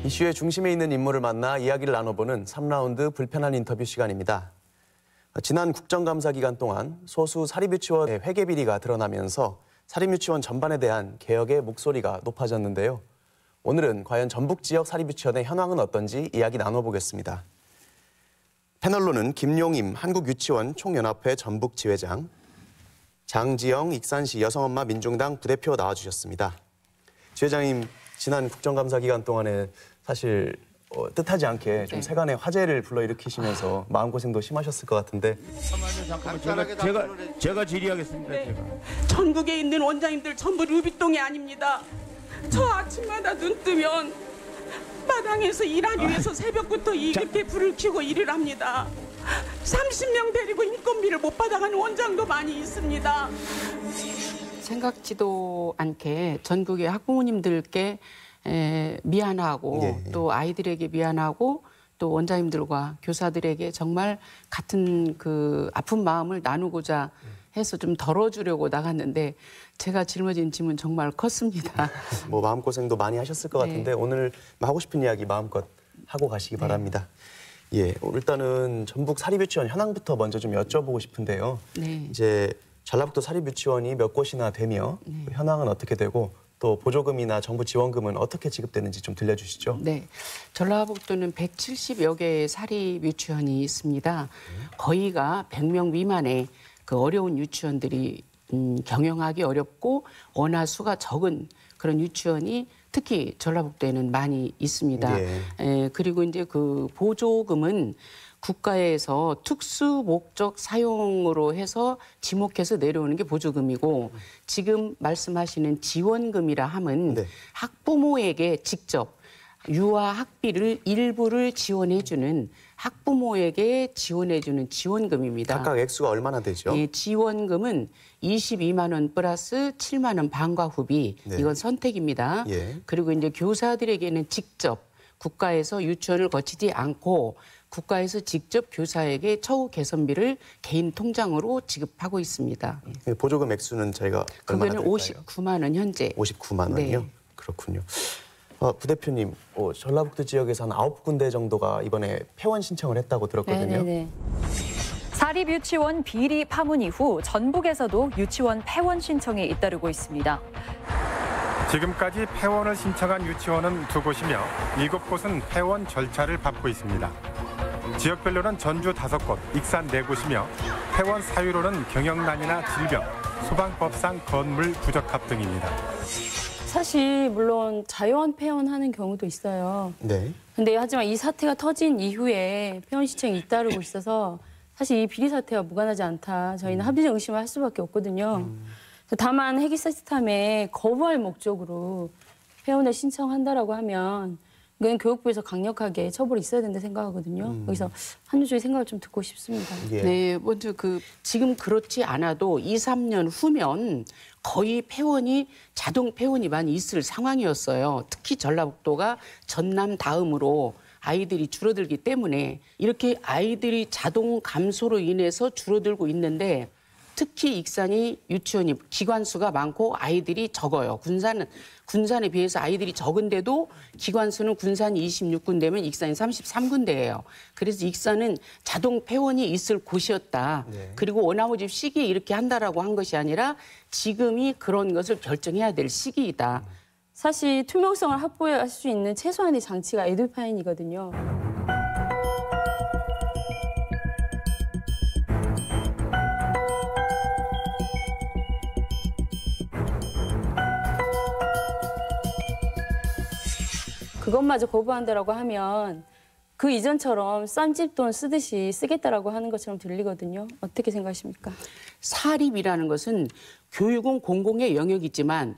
이슈의 중심에 있는 인물을 만나 이야기를 나눠보는 3라운드 불편한 인터뷰 시간입니다. 지난 국정감사 기간 동안 소수 사립유치원의 회계 비리가 드러나면서 사립유치원 전반에 대한 개혁의 목소리가 높아졌는데요. 오늘은 과연 전북 지역 사립유치원의 현황은 어떤지 이야기 나눠보겠습니다. 패널로는 김용임 한국유치원 총연합회 전북 지회장, 장지영 익산시 여성엄마 민중당 부대표 나와주셨습니다. 지회장님, 지난 국정감사 기간 동안에 사실 뜻하지 않게 좀 세간의 화제를 불러일으키시면서 마음고생도 심하셨을 것 같은데. 잠깐만요. 제가 질의하겠습니다. 네. 제가. 전국에 있는 원장님들 전부 루비똥이 아닙니다. 저 아침마다 눈 뜨면 마당에서 일하기 위해서 새벽부터 이렇게 불을 켜고 일을 합니다. 30명 데리고 인건비를 못 받아가는 원장도 많이 있습니다. 생각지도 않게 전국의 학부모님들께 미안하고 또 아이들에게 미안하고 또 원장님들과 교사들에게 정말 같은 그 아픈 마음을 나누고자 해서 좀 덜어주려고 나갔는데 제가 짊어진 짐은 정말 컸습니다. 뭐 마음고생도 많이 하셨을 것 같은데 오늘 하고 싶은 이야기 마음껏 하고 가시기 바랍니다. 예, 일단은 전북 사립유치원 현황부터 먼저 좀 여쭤보고 싶은데요. 이제 전라북도 사립유치원이 몇 곳이나 되며 그 현황은 어떻게 되고 또 보조금이나 정부 지원금은 어떻게 지급되는지 좀 들려주시죠. 네, 전라북도는 170여 개의 사립유치원이 있습니다. 거의가 100명 미만의 그 어려운 유치원들이 경영하기 어렵고 원화 수가 적은 그런 유치원이 특히 전라북도에는 많이 있습니다. 그리고 이제 그 보조금은 국가에서 특수 목적 사용으로 해서 지목해서 내려오는 게 보조금이고 지금 말씀하시는 지원금이라 함은 학부모에게 직접 유아 학비를 일부를 지원해주는 학부모에게 지원해주는 지원금입니다. 각각 액수가 얼마나 되죠? 예, 지원금은 22만 원 플러스 7만 원 방과 후비 이건 선택입니다. 그리고 이제 교사들에게는 직접 국가에서 유치원을 거치지 않고 국가에서 직접 교사에게 처우 개선비를 개인 통장으로 지급하고 있습니다. 보조금 액수는 저희가 얼마나 될까요? 그거는 59만 원 현재. 59만 원이요? 그렇군요. 부대표님, 전라북도 지역에서 한 9군데 정도가 이번에 폐원 신청을 했다고 들었거든요. 사립유치원 비리 파문 이후 전북에서도 유치원 폐원 신청에 잇따르고 있습니다. 지금까지 폐원을 신청한 유치원은 2곳이며 7곳은 폐원 절차를 밟고 있습니다. 지역별로는 전주 5곳, 익산 4곳이며 폐원 사유로는 경영난이나 질병, 소방법상 건물 부적합 등입니다. 사실 물론 자연 폐원하는 경우도 있어요. 근데 하지만 이 사태가 터진 이후에 폐원 신청이 잇따르고 있어서 사실 이 비리 사태와 무관하지 않다. 저희는 합리적 의심을 할 수밖에 없거든요. 다만 회계 시스템에 거부할 목적으로 폐원을 신청한다라고 하면 그건 교육부에서 강력하게 처벌이 있어야 된다 생각하거든요. 여기서 한유주의 생각을 좀 듣고 싶습니다. 네, 먼저 지금 그렇지 않아도 2, 3년 후면 거의 폐원이 자동 폐원이 많이 있을 상황이었어요. 특히 전라북도가 전남 다음으로 아이들이 줄어들기 때문에 이렇게 아이들이 자동 감소로 인해서 줄어들고 있는데 특히 익산이 유치원이 기관 수가 많고 아이들이 적어요. 군산에 비해서 아이들이 적은데도 기관 수는 군산이 26군데면 익산이 33군데예요. 그래서 익산은 자동 폐원이 있을 곳이었다. 그리고 원화모집 시기에 이렇게 한다라고 한 것이 아니라 지금이 그런 것을 결정해야 될 시기이다. 사실 투명성을 확보할 수 있는 최소한의 장치가 에듀파인이거든요. 그것마저 거부한다라고 하면 그 이전처럼 쌈짓돈 쓰듯이 쓰겠다라고 하는 것처럼 들리거든요. 어떻게 생각하십니까? 사립이라는 것은 교육은 공공의 영역이지만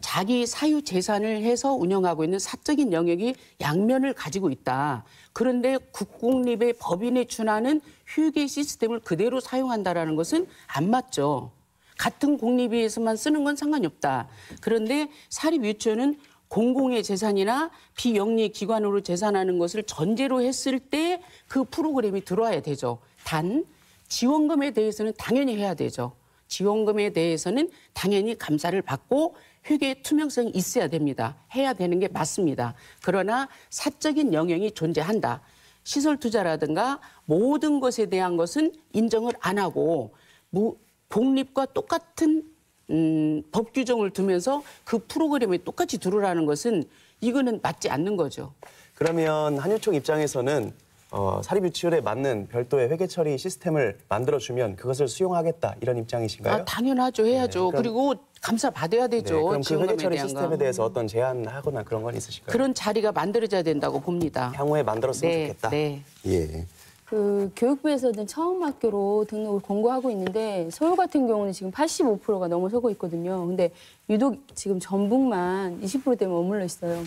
자기 사유 재산을 해서 운영하고 있는 사적인 영역이 양면을 가지고 있다. 그런데 국공립의 법인에 준하는 휴게 시스템을 그대로 사용한다는 것은 안 맞죠. 같은 공립위에서만 쓰는 건 상관이 없다. 그런데 사립유치원은 공공의 재산이나 비영리 기관으로 재산하는 것을 전제로 했을 때 그 프로그램이 들어와야 되죠. 단 지원금에 대해서는 당연히 해야 되죠. 지원금에 대해서는 당연히 감사를 받고 회계 투명성이 있어야 됩니다. 해야 되는 게 맞습니다. 그러나 사적인 영역이 존재한다. 시설 투자라든가 모든 것에 대한 것은 인정을 안 하고 공립과 똑같은 법 규정을 두면서 그 프로그램에 똑같이 들어오라는 것은 이거는 맞지 않는 거죠. 그러면 한유총 입장에서는 사립유치원에 맞는 별도의 회계 처리 시스템을 만들어주면 그것을 수용하겠다 이런 입장이신가요? 아, 당연하죠. 해야죠. 네, 그리고 감사 받아야 되죠. 네, 그럼 그 지원금에 회계 처리 대한 시스템에 거. 대해서 어떤 제안하거나 그런 건 있으실까요? 그런 자리가 만들어져야 된다고 봅니다. 향후에 만들었으면 네, 좋겠다. 네. 예. 그 교육부에서는 처음 학교로 등록을 권고하고 있는데 서울 같은 경우는 지금 85%가 넘어서고 있거든요. 근데 유독 지금 전북만 20%대에 머물러 있어요.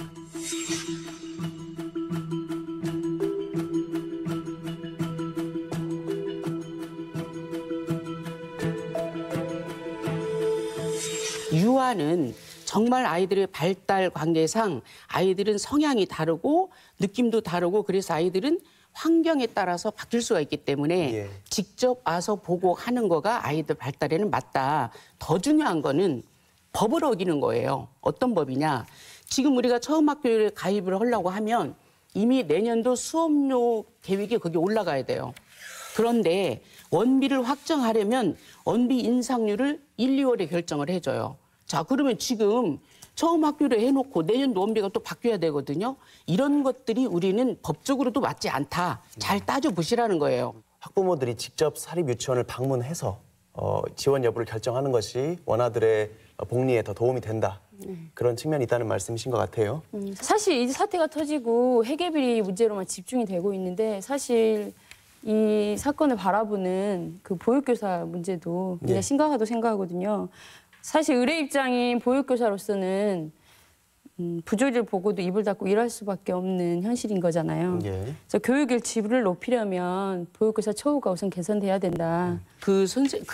유아는 정말 아이들의 발달 관계상 아이들은 성향이 다르고 느낌도 다르고 그래서 아이들은 환경에 따라서 바뀔 수가 있기 때문에 예. 직접 와서 보고 하는 거가 아이들 발달에는 맞다. 더 중요한 거는 법을 어기는 거예요. 어떤 법이냐. 지금 우리가 처음 학교에 가입을 하려고 하면 이미 내년도 수업료 계획이 거기 올라가야 돼요. 그런데 원비를 확정하려면 원비 인상률을 1, 2월에 결정을 해줘요. 자, 그러면 지금 처음 학교를 해놓고 내년도 원비가 또 바뀌어야 되거든요. 이런 것들이 우리는 법적으로도 맞지 않다. 잘 따져보시라는 거예요. 학부모들이 직접 사립유치원을 방문해서 지원 여부를 결정하는 것이 원아들의 복리에 더 도움이 된다. 그런 측면이 있다는 말씀이신 것 같아요. 사실 이 사태가 터지고 회계비리 문제로만 집중이 되고 있는데 사실 이 사건을 바라보는 그 보육교사 문제도 굉장히 네. 심각하다고 생각하거든요. 사실 의뢰 입장인 보육교사로서는 부조리를 보고도 입을 닫고 일할 수밖에 없는 현실인 거잖아요. 예. 그래서 교육의 질을 높이려면 보육교사 처우가 우선 개선돼야 된다. 그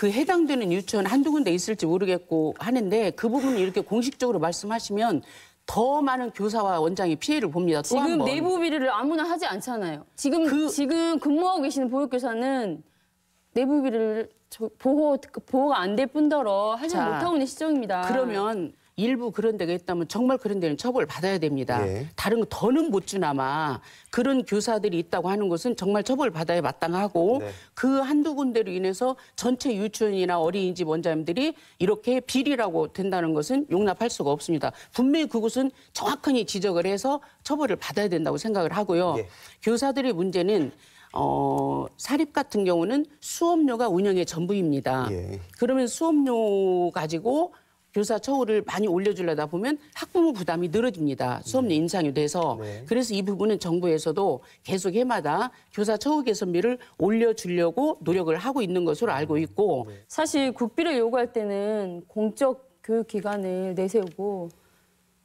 해당되는 유치원 한두 군데 있을지 모르겠고 하는데 그 부분을 이렇게 공식적으로 말씀하시면 더 많은 교사와 원장이 피해를 봅니다. 또 지금 한 번. 내부 비리를 아무나 하지 않잖아요. 지금 근무하고 계시는 보육교사는 내부 비리를 보호가 안 될 뿐더러 하지 자, 못하고 있는 시점입니다. 그러면 일부 그런 데가 있다면 정말 그런 데는 처벌 받아야 됩니다. 예. 다른 거 더는 못 주나마 그런 교사들이 있다고 하는 것은 정말 처벌 받아야 마땅하고 네. 그 한두 군데로 인해서 전체 유치원이나 어린이집 원장님들이 이렇게 비리라고 된다는 것은 용납할 수가 없습니다. 분명히 그것은 정확하게 지적을 해서 처벌을 받아야 된다고 생각을 하고요. 예. 교사들의 문제는 사립 같은 경우는 수업료가 운영의 전부입니다. 예. 그러면 수업료 가지고 교사 처우를 많이 올려주려다 보면 학부모 부담이 늘어집니다. 수업료 인상이 돼서. 네. 그래서 이 부분은 정부에서도 계속 해마다 교사 처우 개선비를 올려주려고 노력을 하고 있는 것으로 알고 있고 사실 국비를 요구할 때는 공적 교육기관을 내세우고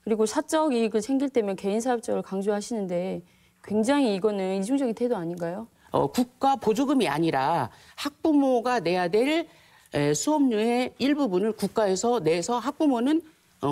그리고 사적 이익을 챙길 때면 개인사업적을 강조하시는데 굉장히 이거는 이중적인 태도 아닌가요? 국가 보조금이 아니라 학부모가 내야 될 수업료의 일부분을 국가에서 내서 학부모는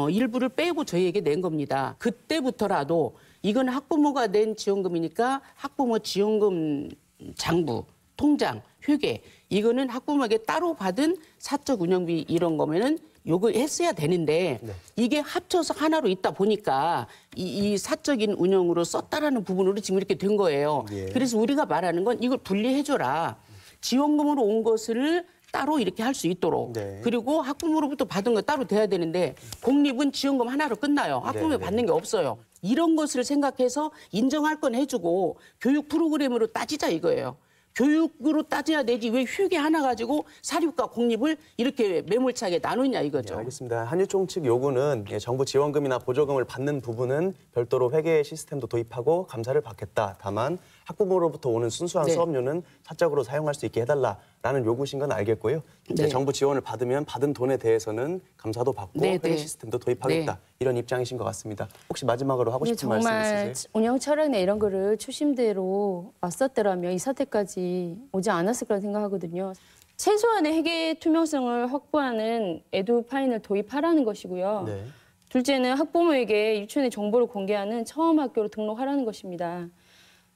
일부를 빼고 저희에게 낸 겁니다. 그때부터라도 이건 학부모가 낸 지원금이니까 학부모 지원금 장부, 통장, 회계 이거는 학부모에게 따로 받은 사적 운영비 이런 거면은 요구했어야 되는데 이게 합쳐서 하나로 있다 보니까 이 사적인 운영으로 썼다라는 부분으로 지금 이렇게 된 거예요. 예. 그래서 우리가 말하는 건 이걸 분리해줘라. 지원금으로 온 것을 따로 이렇게 할 수 있도록. 네. 그리고 학부모로부터 받은 거 따로 돼야 되는데 공립은 지원금 하나로 끝나요. 학부모에 네. 받는 게 없어요. 이런 것을 생각해서 인정할 건 해주고 교육 프로그램으로 따지자 이거예요. 교육으로 따져야 되지 왜 휴게 하나 가지고 사립과 공립을 이렇게 매몰차게 나누냐 이거죠. 네, 알겠습니다. 한유총 측 요구는 정부 지원금이나 보조금을 받는 부분은 별도로 회계 시스템도 도입하고 감사를 받겠다. 다만 학부모로부터 오는 순수한 네. 수업료는 사적으로 사용할 수 있게 해달라라는 요구신 건 알겠고요. 이제 네. 정부 지원을 받으면 받은 돈에 대해서는 감사도 받고 네, 회계 네. 시스템도 도입하겠다. 네. 이런 입장이신 것 같습니다. 혹시 마지막으로 하고 근데 싶은 말씀 정말 있으세요? 운영 철학이나 이런 거를 초심대로 왔었더라면 이 사태까지 오지 않았을 거라 생각하거든요. 최소한의 회계 투명성을 확보하는 에듀파인을 도입하라는 것이고요. 네. 둘째는 학부모에게 유치원의 정보를 공개하는 처음 학교로 등록하라는 것입니다.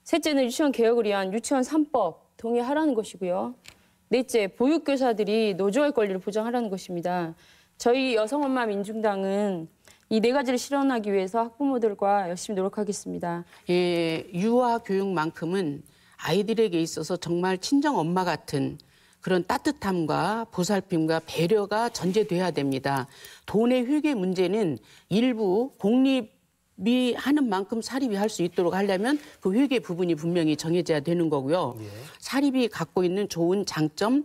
셋째는 유치원 개혁을 위한 유치원 3법 동의하라는 것이고요. 넷째, 보육교사들이 노조할 권리를 보장하라는 것입니다. 저희 여성엄마 민중당은 이 네 가지를 실현하기 위해서 학부모들과 열심히 노력하겠습니다. 예, 유아 교육만큼은 아이들에게 있어서 정말 친정 엄마 같은 그런 따뜻함과 보살핌과 배려가 전제돼야 됩니다. 돈의 회계 문제는 일부 공립이 하는 만큼 사립이 할 수 있도록 하려면 그 회계 부분이 분명히 정해져야 되는 거고요. 사립이 갖고 있는 좋은 장점,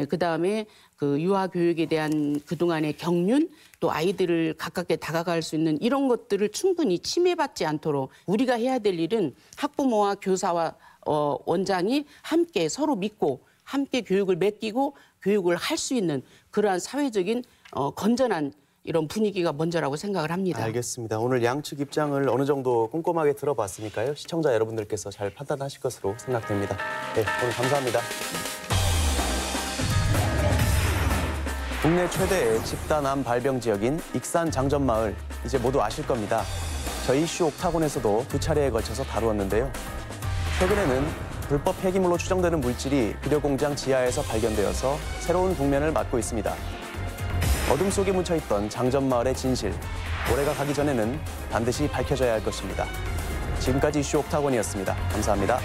그다음에 그 유아 교육에 대한 그동안의 경륜, 또 아이들을 가깝게 다가갈 수 있는 이런 것들을 충분히 침해받지 않도록 우리가 해야 될 일은 학부모와 교사와 원장이 함께 서로 믿고 함께 교육을 맡기고 교육을 할 수 있는 그러한 사회적인 건전한 이런 분위기가 먼저라고 생각을 합니다. 알겠습니다. 오늘 양측 입장을 어느 정도 꼼꼼하게 들어봤으니까요. 시청자 여러분들께서 잘 판단하실 것으로 생각됩니다. 네, 오늘 감사합니다. 국내 최대의 집단암 발병 지역인 익산 장전마을, 이제 모두 아실 겁니다. 저희 이슈 옥타곤에서도 2차례에 걸쳐서 다루었는데요. 최근에는 불법 폐기물로 추정되는 물질이 비료공장 지하에서 발견되어서 새로운 국면을 맞고 있습니다. 어둠 속에 묻혀있던 장전마을의 진실, 올해가 가기 전에는 반드시 밝혀져야 할 것입니다. 지금까지 이슈 옥타곤이었습니다. 감사합니다.